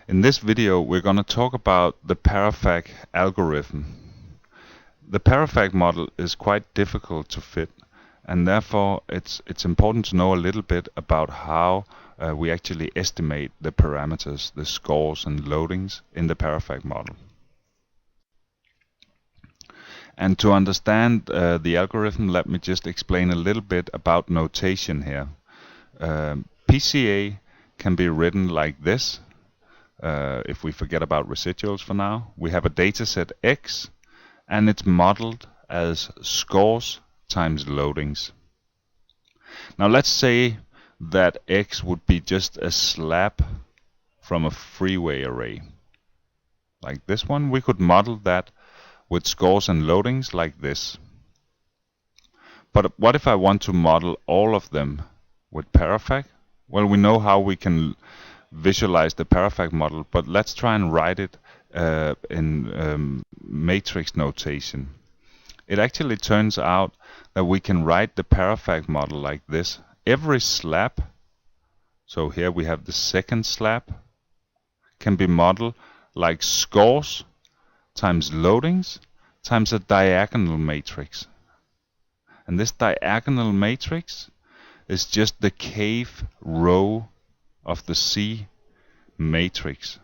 In this video, we're going to talk about the PARAFAC algorithm. The PARAFAC model is quite difficult to fit, and therefore it's important to know a little bit about how we actually estimate the parameters, the scores and loadings in the PARAFAC model. And to understand the algorithm, let me just explain a little bit about notation here. PCA can be written like this. If we forget about residuals for now, we have a dataset X, and it's modeled as scores times loadings. Now let's say that X would be just a slab from a freeway array. Like this one, we could model that with scores and loadings like this. But what if I want to model all of them with PARAFAC? Well, we know how we can visualize the PARAFAC model, but let's try and write it in matrix notation. It actually turns out that we can write the PARAFAC model like this. Every slab, so here we have the second slab, can be modeled like scores times loadings times a diagonal matrix. And this diagonal matrix is just the kth row of the C matrix.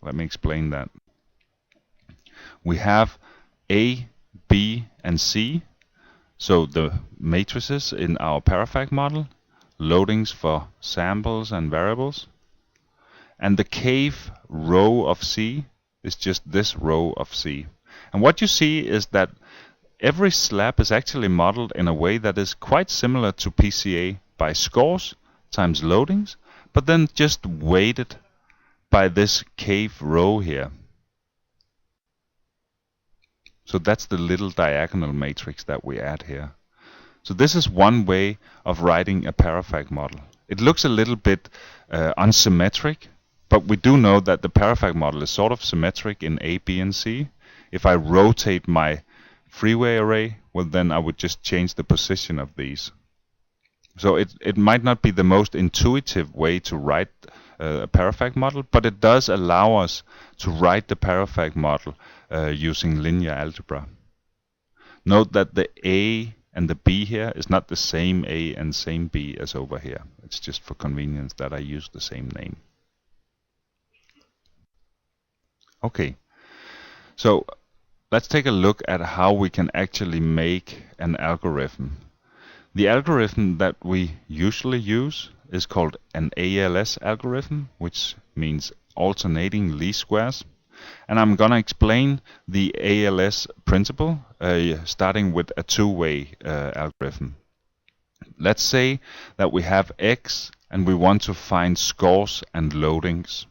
Let me explain that. We have A, B, and C, so the matrices in our PARAFAC model, loadings for samples and variables, and the kth row of C is just this row of C. And what you see is that every slab is actually modeled in a way that is quite similar to PCA by scores times loadings, but then just weighted by this kth row here. So that's the little diagonal matrix that we add here. So this is one way of writing a PARAFAC model. It looks a little bit unsymmetric, but we do know that the PARAFAC model is sort of symmetric in A, B, and C. If I rotate my freeway array, well, then I would just change the position of these. So it might not be the most intuitive way to write a PARAFAC model, but it does allow us to write the PARAFAC model using linear algebra. Note that the A and the B here is not the same A and same B as over here. It's just for convenience that I use the same name. Okay, so let's take a look at how we can actually make an algorithm. The algorithm that we usually use is called an ALS algorithm, which means alternating least squares. And I'm going to explain the ALS principle starting with a two-way algorithm. Let's say that we have X and we want to find scores and loadings.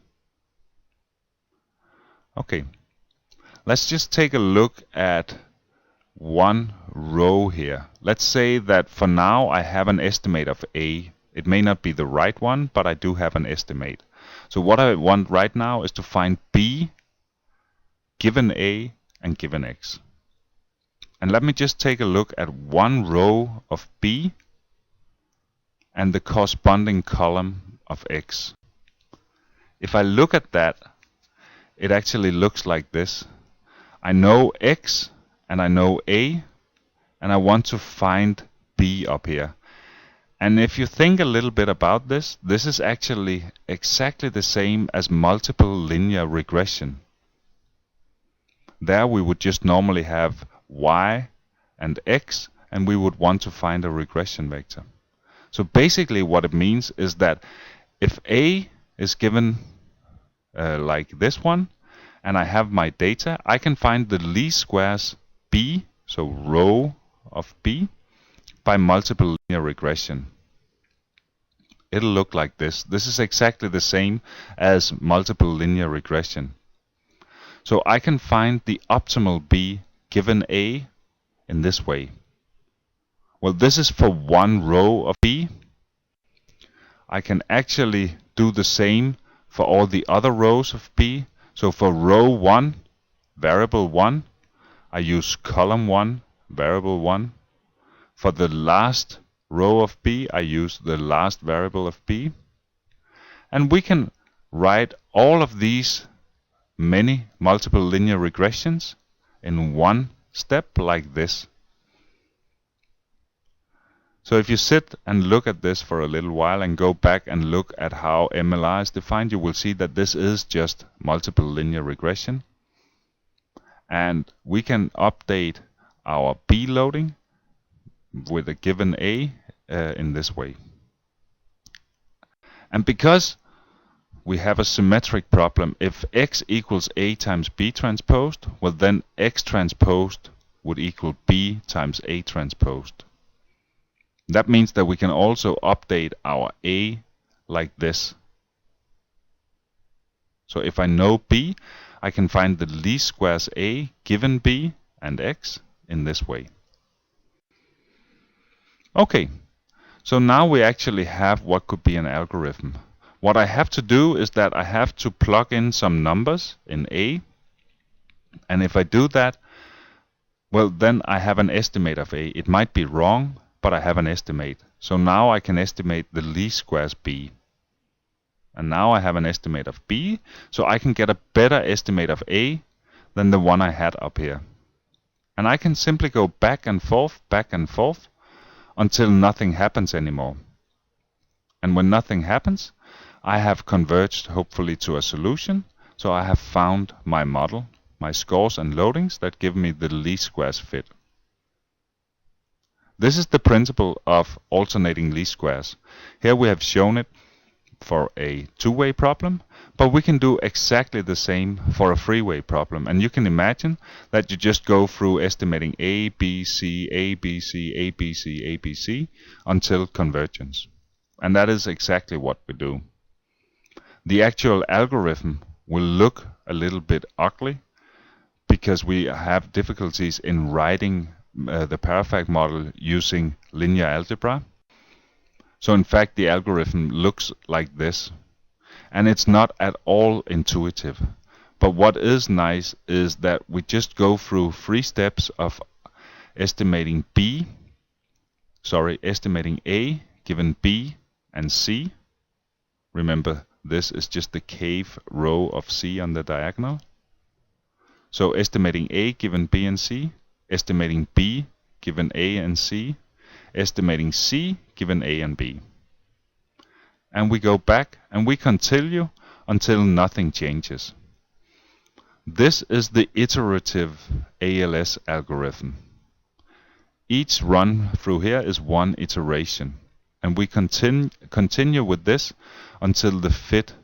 Okay, let's just take a look at one row here. Let's say that for now I have an estimate of A. It may not be the right one, but I do have an estimate. So what I want right now is to find B given A and given X. And let me just take a look at one row of B and the corresponding column of X. If I look at that, it actually looks like this. I know X and I know A, and I want to find B up here. And if you think a little bit about this, this is actually exactly the same as multiple linear regression. There we would just normally have Y and X, and we would want to find a regression vector. So basically what it means is that if A is given like this one, and I have my data, I can find the least squares B, so row of B, by multiple linear regression. It'll look like this. This is exactly the same as multiple linear regression. So I can find the optimal B given A in this way. Well, this is for one row of B. I can actually do the same for all the other rows of B. So for row 1, variable 1, I use column 1, variable 1. For the last row of B, I use the last variable of B. And we can write all of these many multiple linear regressions in one step like this. So if you sit and look at this for a little while and go back and look at how MLR is defined, you will see that this is just multiple linear regression. And we can update our B loading with a given A in this way. And because we have a symmetric problem, if X equals A times B transposed, well then X transposed would equal B times A transposed. That means that we can also update our A like this. So if I know B, I can find the least squares A given B and X in this way. Okay, so now we actually have what could be an algorithm. What I have to do is that I have to plug in some numbers in A, and if I do that, well then I have an estimate of A. It might be wrong, but I have an estimate. So now I can estimate the least squares B. And now I have an estimate of B, so I can get a better estimate of A than the one I had up here. And I can simply go back and forth, until nothing happens anymore. And when nothing happens, I have converged hopefully to a solution. So I have found my model, my scores and loadings that give me the least squares fit. This is the principle of alternating least squares. Here we have shown it for a two-way problem, but we can do exactly the same for a three-way problem. And you can imagine that you just go through estimating A, B, C, A, B, C, A, B, C, A, B, C until convergence. And that is exactly what we do. The actual algorithm will look a little bit ugly because we have difficulties in writing the PARAFAC model using linear algebra. So in fact the algorithm looks like this, and it's not at all intuitive. But what is nice is that we just go through 3 steps of estimating A given B and C. Remember, this is just the kth row of C on the diagonal. So estimating A given B and C, estimating B given A and C, estimating C given A and B. And we go back and we continue until nothing changes. This is the iterative ALS algorithm. Each run through here is one iteration, and we continue with this until the fit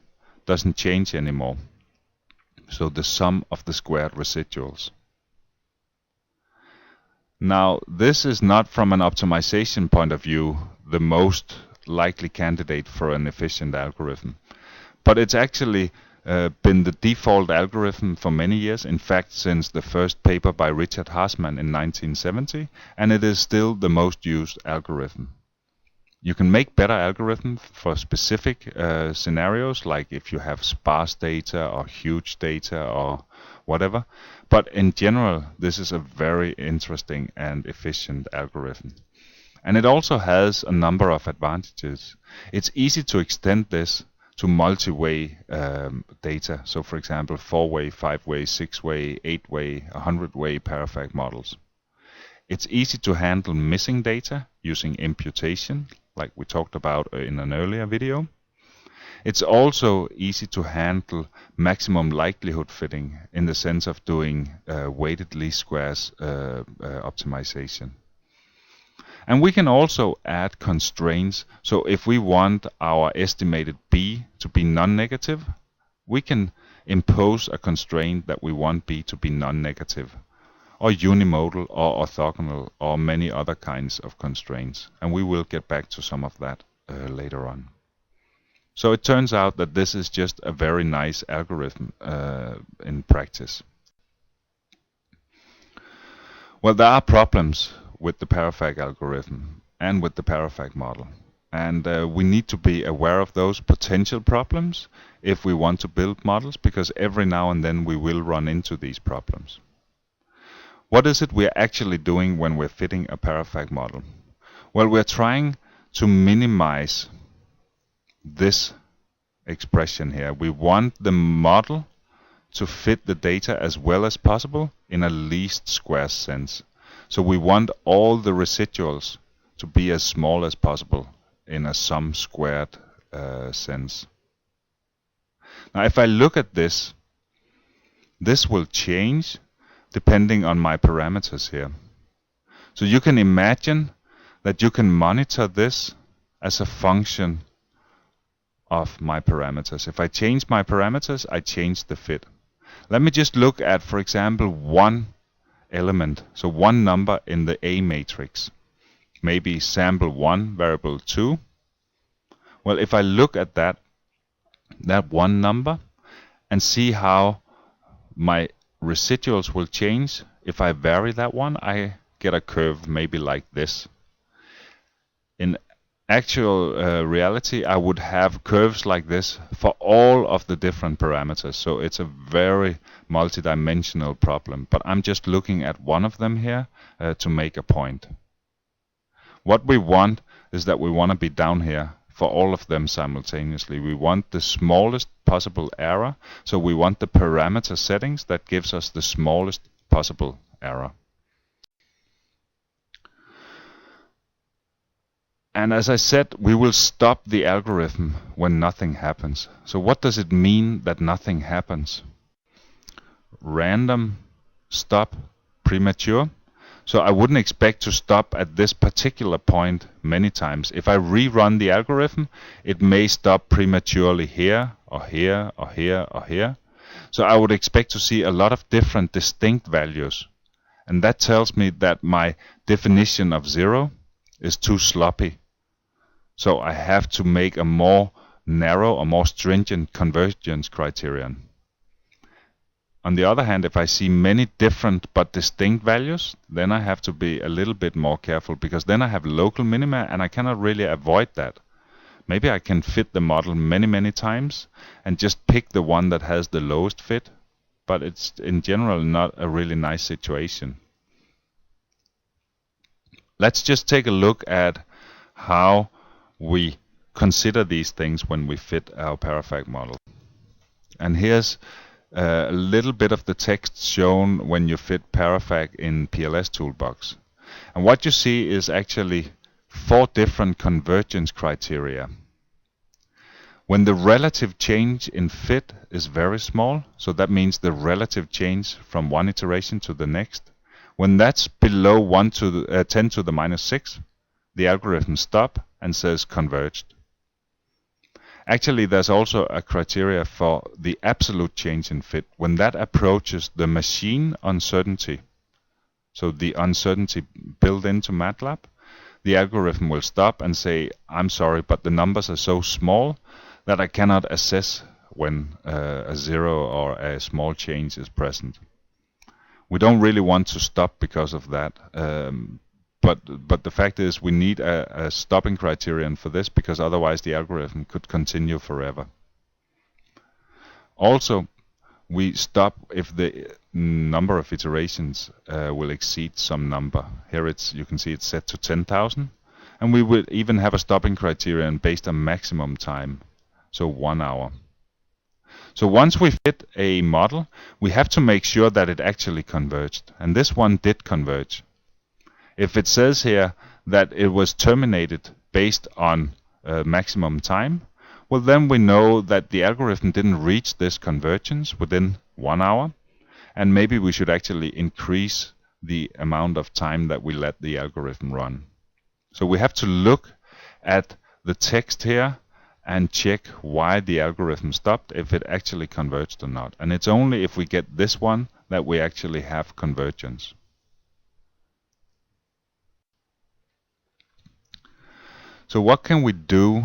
doesn't change anymore. So the sum of the squared residuals. Now, this is not from an optimization point of view the most likely candidate for an efficient algorithm, but it's actually been the default algorithm for many years, in fact since the first paper by Richard Haasman in 1970, and it is still the most used algorithm. You can make better algorithms for specific scenarios, like if you have sparse data or huge data or whatever. But in general, this is a very interesting and efficient algorithm. And it also has a number of advantages. It's easy to extend this to multi-way data. So for example, 4-way, 5-way, 6-way, 8-way, 100-way PARAFAC models. It's easy to handle missing data using imputation, like we talked about in an earlier video. It's also easy to handle maximum likelihood fitting in the sense of doing weighted least squares optimization. And we can also add constraints. So if we want our estimated B to be non-negative, we can impose a constraint that we want B to be non-negative, or unimodal, or orthogonal, or many other kinds of constraints. And we will get back to some of that later on. So it turns out that this is just a very nice algorithm in practice. Well, there are problems with the PARAFAC algorithm and with the PARAFAC model. And we need to be aware of those potential problems if we want to build models, because every now and then we will run into these problems. What is it we're actually doing when we're fitting a PARAFAC model? Well, we're trying to minimize this expression here. We want the model to fit the data as well as possible in a least squares sense. So we want all the residuals to be as small as possible in a sum squared sense. Now if I look at this, this will change depending on my parameters here. So you can imagine that you can monitor this as a function of my parameters. If I change my parameters, I change the fit. Let me just look at, for example, one element, so one number in the A matrix. Maybe sample 1, variable 2. Well, if I look at that one number and see how my residuals will change, if I vary that one, I get a curve maybe like this. In actual reality, I would have curves like this for all of the different parameters. So it's a very multi-dimensional problem. But I'm just looking at one of them here to make a point. What we want is that we want to be down here for all of them simultaneously. We want the smallest possible error. So we want the parameter settings that gives us the smallest possible error. And as I said, we will stop the algorithm when nothing happens. So what does it mean that nothing happens? Random, stop, premature. So I wouldn't expect to stop at this particular point many times. If I rerun the algorithm, it may stop prematurely here, or here, or here, or here. So I would expect to see a lot of different distinct values. And that tells me that my definition of 0 is too sloppy. So I have to make a more narrow or more stringent convergence criterion. On the other hand, if I see many different but distinct values, then I have to be a little bit more careful, because then I have local minima and I cannot really avoid that. Maybe I can fit the model many times and just pick the one that has the lowest fit, but it's in general not a really nice situation. Let's just take a look at how we consider these things when we fit our PARAFAC model. And here's a little bit of the text shown when you fit PARAFAC in PLS Toolbox. And what you see is actually 4 different convergence criteria. When the relative change in fit is very small, so that means the relative change from one iteration to the next, when that's below 10 to the minus 6, the algorithm stops and says converged. Actually, there's also a criteria for the absolute change in fit. When that approaches the machine uncertainty, so the uncertainty built into MATLAB, the algorithm will stop and say, I'm sorry, but the numbers are so small that I cannot assess when a 0 or a small change is present. We don't really want to stop because of that. But the fact is we need a stopping criterion for this, because otherwise the algorithm could continue forever. Also, we stop if the number of iterations will exceed some number. Here you can see it's set to 10,000, and we will even have a stopping criterion based on maximum time, so 1 hour. So once we fit a model, we have to make sure that it actually converged, and this one did converge. If it says here that it was terminated based on maximum time, well, then we know that the algorithm didn't reach this convergence within 1 hour, and maybe we should actually increase the amount of time that we let the algorithm run. So we have to look at the text here and check why the algorithm stopped, if it actually converged or not. And it's only if we get this one that we actually have convergence. So what can we do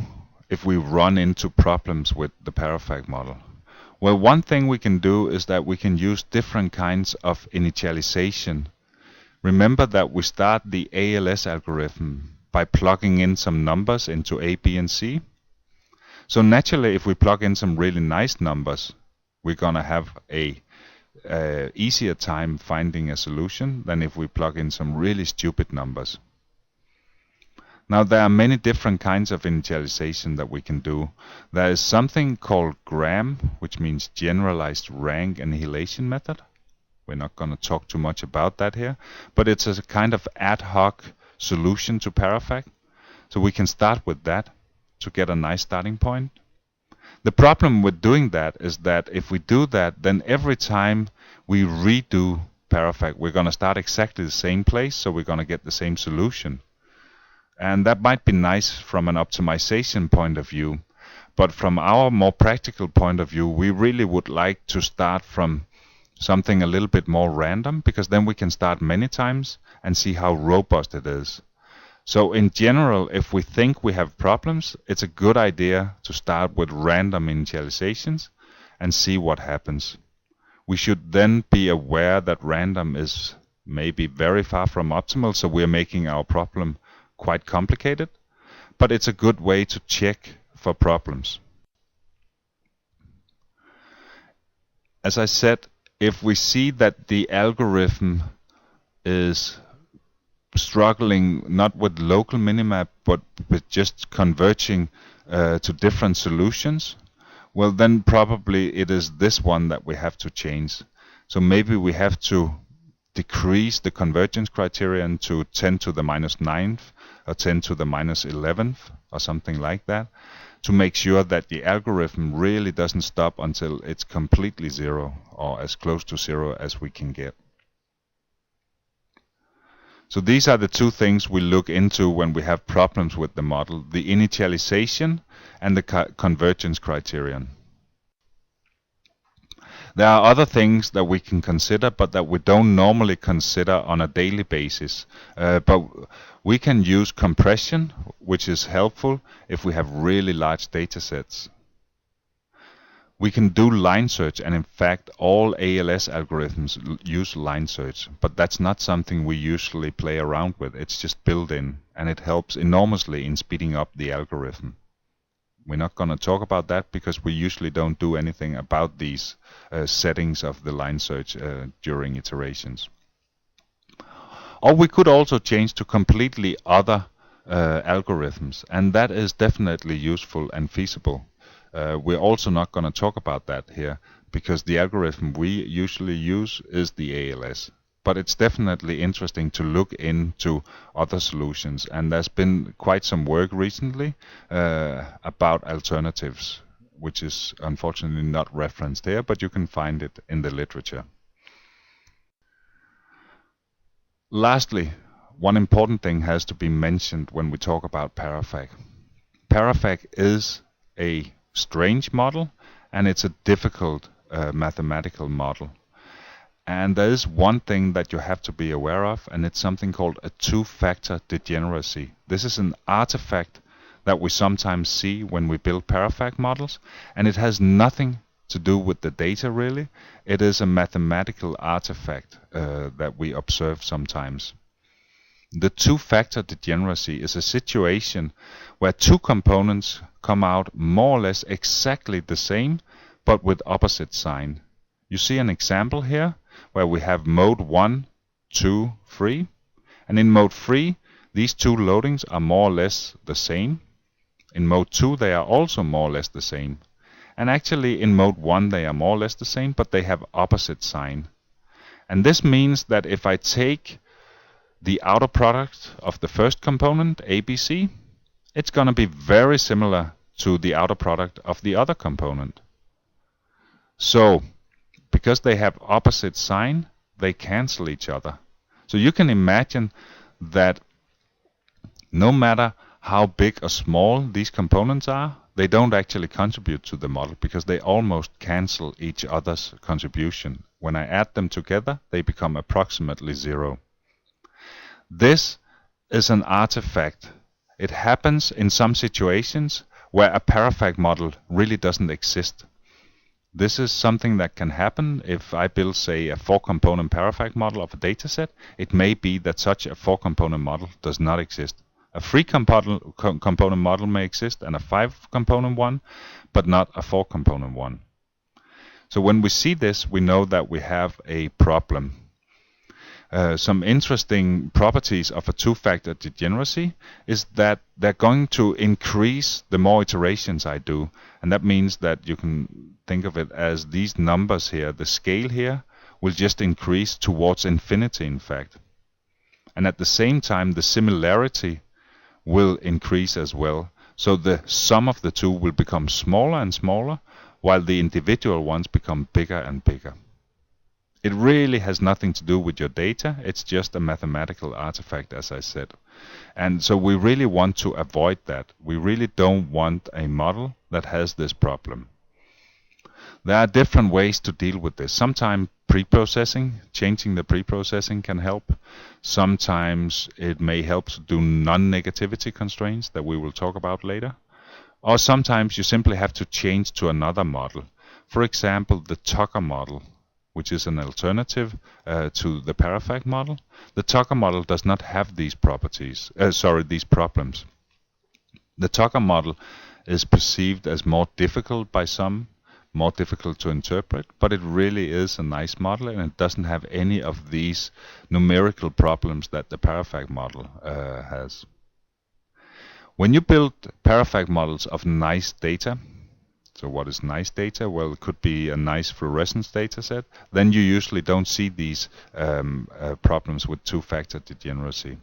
if we run into problems with the PARAFAC model? Well, one thing we can do is that we can use different kinds of initialization. Remember that we start the ALS algorithm by plugging in some numbers into A, B, and C. So naturally, if we plug in some really nice numbers, we're going to have a easier time finding a solution than if we plug in some really stupid numbers. Now there are many different kinds of initialization that we can do. There is something called GRAM, which means Generalized Rank Annihilation Method. We're not going to talk too much about that here, but it's a kind of ad hoc solution to PARAFAC. So we can start with that to get a nice starting point. The problem with doing that is that if we do that, then every time we redo PARAFAC, we're going to start exactly the same place, so we're going to get the same solution. And that might be nice from an optimization point of view, but from our more practical point of view, we really would like to start from something a little bit more random, because then we can start many times and see how robust it is. So in general, if we think we have problems, it's a good idea to start with random initializations and see what happens. We should then be aware that random is maybe very far from optimal, so we're making our problem quite complicated, but it's a good way to check for problems. As I said, if we see that the algorithm is struggling not with local minimap but with just converging to different solutions, well then probably it is this one that we have to change. So maybe we have to decrease the convergence criterion to 10 to the minus 9th or 10 to the minus 11th or something like that, to make sure that the algorithm really doesn't stop until it's completely zero or as close to zero as we can get. So these are the two things we look into when we have problems with the model: the initialization and the convergence criterion. There are other things that we can consider, but that we don't normally consider on a daily basis. But we can use compression, which is helpful if we have really large data sets. We can do line search, and in fact all ALS algorithms use line search, but that's not something we usually play around with. It's just built in, and it helps enormously in speeding up the algorithm. We're not going to talk about that because we usually don't do anything about these settings of the line search during iterations. Or we could also change to completely other algorithms, and that is definitely useful and feasible. We're also not going to talk about that here because the algorithm we usually use is the ALS. But it's definitely interesting to look into other solutions, and there's been quite some work recently about alternatives, which is unfortunately not referenced here, but you can find it in the literature. Lastly, one important thing has to be mentioned when we talk about PARAFAC. PARAFAC is a strange model, and it's a difficult mathematical model. And there is one thing that you have to be aware of, and it's something called a two-factor degeneracy. This is an artifact that we sometimes see when we build PARAFAC models, and it has nothing to do with the data really. It is a mathematical artifact that we observe sometimes. The two-factor degeneracy is a situation where two components come out more or less exactly the same, but with opposite sign. You see an example here where we have mode 1, 2, 3, and in mode 3 these two loadings are more or less the same. In mode 2 they are also more or less the same, and actually in mode 1 they are more or less the same, but they have opposite sign. And this means that if I take the outer product of the first component, ABC, it's going to be very similar to the outer product of the other component. So, because they have opposite sign, they cancel each other. So you can imagine that no matter how big or small these components are, they don't actually contribute to the model because they almost cancel each other's contribution. When I add them together, they become approximately zero. This is an artifact. It happens in some situations where a PARAFAC model really doesn't exist. This is something that can happen if I build, say, a 4-component PARAFAC model of a dataset. It may be that such a 4-component model does not exist. A 3-component model may exist and a 5-component one, but not a 4-component one. So when we see this, we know that we have a problem. some interesting properties of a two-factor degeneracy is that they're going to increase the more iterations I do. And that means that you can think of it as these numbers here, the scale here, will just increase towards infinity, in fact. And at the same time, the similarity will increase as well. So the sum of the two will become smaller and smaller, while the individual ones become bigger and bigger. It really has nothing to do with your data. It's just a mathematical artifact, as I said. And so we really want to avoid that. We really don't want a model that has this problem. There are different ways to deal with this. Sometimes pre-processing, changing the pre-processing can help. Sometimes it may help to do non-negativity constraints that we will talk about later. Or sometimes you simply have to change to another model. For example, the Tucker model, which is an alternative to the PARAFAC model. The Tucker model does not have these properties, these problems. The Tucker model is perceived as more difficult by some, more difficult to interpret, but it really is a nice model, and it doesn't have any of these numerical problems that the PARAFAC model has. When you build PARAFAC models of nice data, so what is nice data? Well, it could be a nice fluorescence data set. Then you usually don't see these problems with two-factor degeneracy.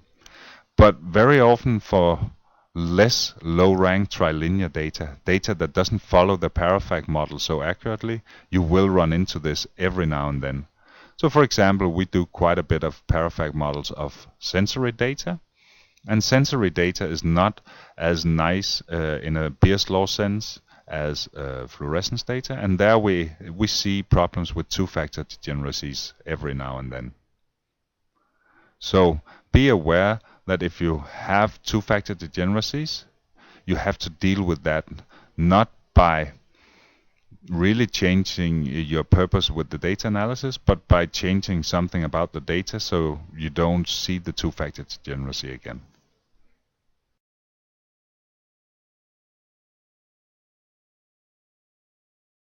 But very often for less low-rank trilinear data that doesn't follow the PARAFAC model so accurately, you will run into this every now and then. So for example, we do quite a bit of PARAFAC models of sensory data. And sensory data is not as nice in a Beer's law sense as fluorescence data, and there we see problems with two-factor degeneracies every now and then. So be aware that if you have two-factor degeneracies, you have to deal with that not by really changing your purpose with the data analysis, but by changing something about the data so you don't see the two-factor degeneracy again.